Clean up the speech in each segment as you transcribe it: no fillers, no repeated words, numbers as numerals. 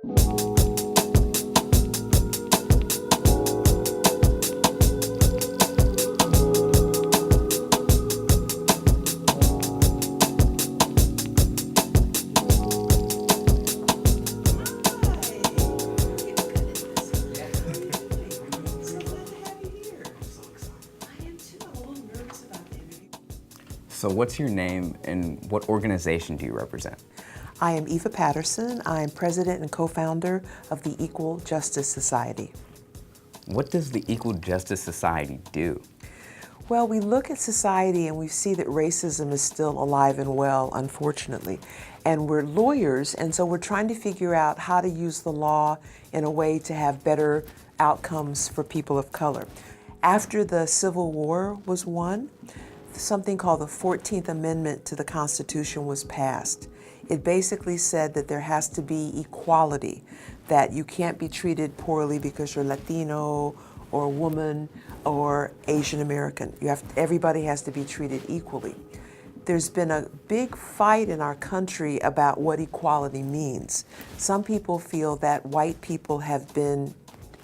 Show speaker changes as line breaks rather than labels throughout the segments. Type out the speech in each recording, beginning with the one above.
So what's your name and what organization do you represent?
I am Eva Paterson. I'm president and co-founder of the Equal Justice Society.
What does the Equal Justice Society do?
Well, we look at society and we see that racism is still alive and well, unfortunately. And we're lawyers, and so we're trying to figure out how to use the law in a way to have better outcomes for people of color. After the Civil War was won, something called the 14th Amendment to the Constitution was passed. It basically said that there has to be equality, that you can't be treated poorly because you're Latino or a woman or Asian American. Everybody has to be treated equally. There's been a big fight in our country about what equality means. Some people feel that white people have been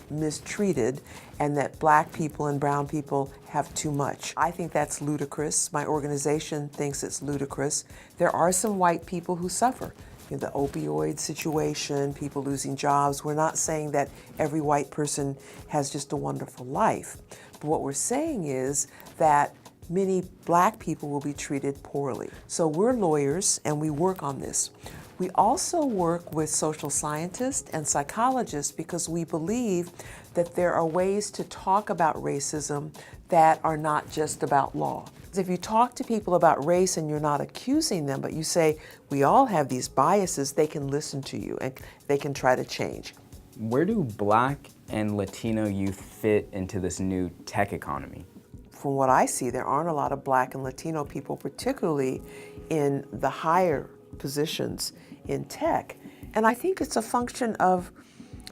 mistreated and that black people and brown people have too much. I think that's ludicrous. My organization thinks it's ludicrous. There are some white people who suffer. You know, the opioid situation, people losing jobs. We're not saying that every white person has just a wonderful life. But what we're saying is that many black people will be treated poorly. So we're lawyers and we work on this. We also work with social scientists and psychologists because we believe that there are ways to talk about racism that are not just about law. If you talk to people about race and you're not accusing them, but you say, we all have these biases, they can listen to you and they can try to change.
Where do Black and Latino youth fit into this new tech economy?
From what I see, there aren't a lot of Black and Latino people, particularly in the higher positions in tech. And I think it's a function of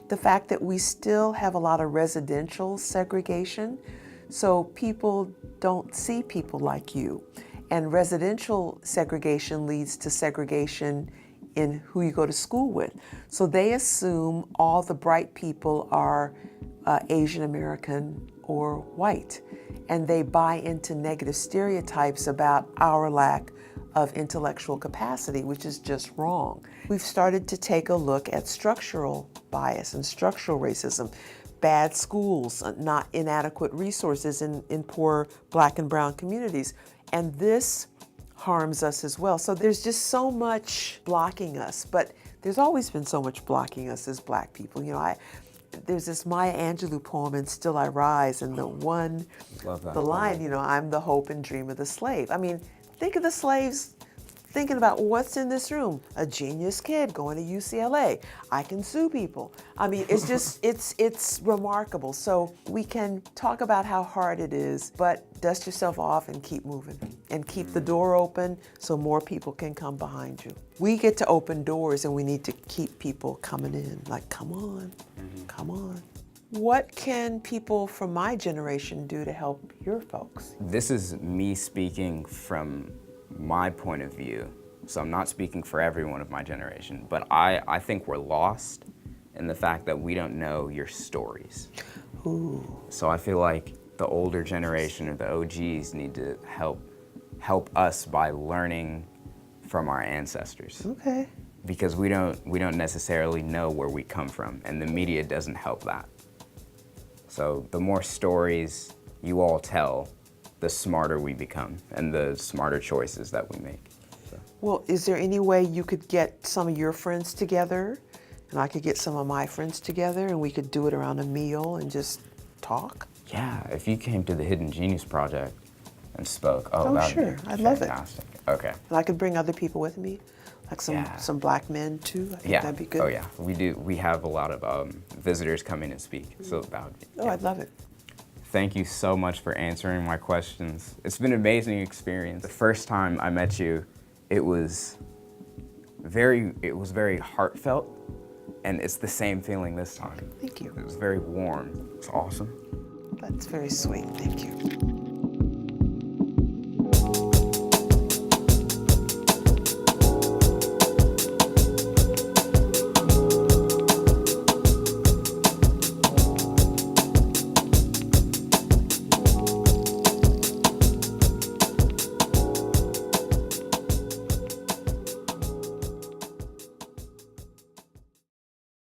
the fact that we still have a lot of residential segregation. So people don't see people like you. And residential segregation leads to segregation in who you go to school with. So they assume all the bright people are Asian American or white. And they buy into negative stereotypes about our lack of intellectual capacity, which is just wrong. We've started to take a look at structural bias and structural racism, bad schools, not inadequate resources in poor Black and brown communities. And this harms us as well. So there's just so much blocking us, but there's always been so much blocking us as Black people. You know, there's this Maya Angelou poem in Still I Rise, and the line, you know, I'm the hope and dream of the slave. I mean, think of the slaves thinking about what's in this room. A genius kid going to UCLA. I can sue people. I mean, it's just, it's remarkable. So we can talk about how hard it is, but dust yourself off and keep moving and keep the door open so more people can come behind you. We get to open doors and we need to keep people coming in. Like, come on, come on. What can people from my generation do to help your folks?
This is me speaking from my point of view, so I'm not speaking for everyone of my generation, but I think we're lost in the fact that we don't know your stories.
Ooh.
So I feel like the older generation or the OGs need to help us by learning from our ancestors.
Okay.
Because we don't necessarily know where we come from, and the media doesn't help that. So the more stories you all tell, the smarter we become and the smarter choices that we make. So.
Well, is there any way you could get some of your friends together and I could get some of my friends together and we could do it around a meal and just talk?
Yeah, if you came to the Hidden Genius Project and spoke, that'd
sure.
be
I'd love it.
fantastic. Okay.
And I could bring other people with me, like some Black men too. I think that'd be good.
Oh yeah, we do. We have a lot of visitors come in and speak, so that would be.
Oh, I'd love it.
Thank you so much for answering my questions. It's been an amazing experience. The first time I met you, it was very heartfelt, and it's the same feeling this time.
Thank you.
It was very warm. It's awesome.
That's very sweet. Thank you.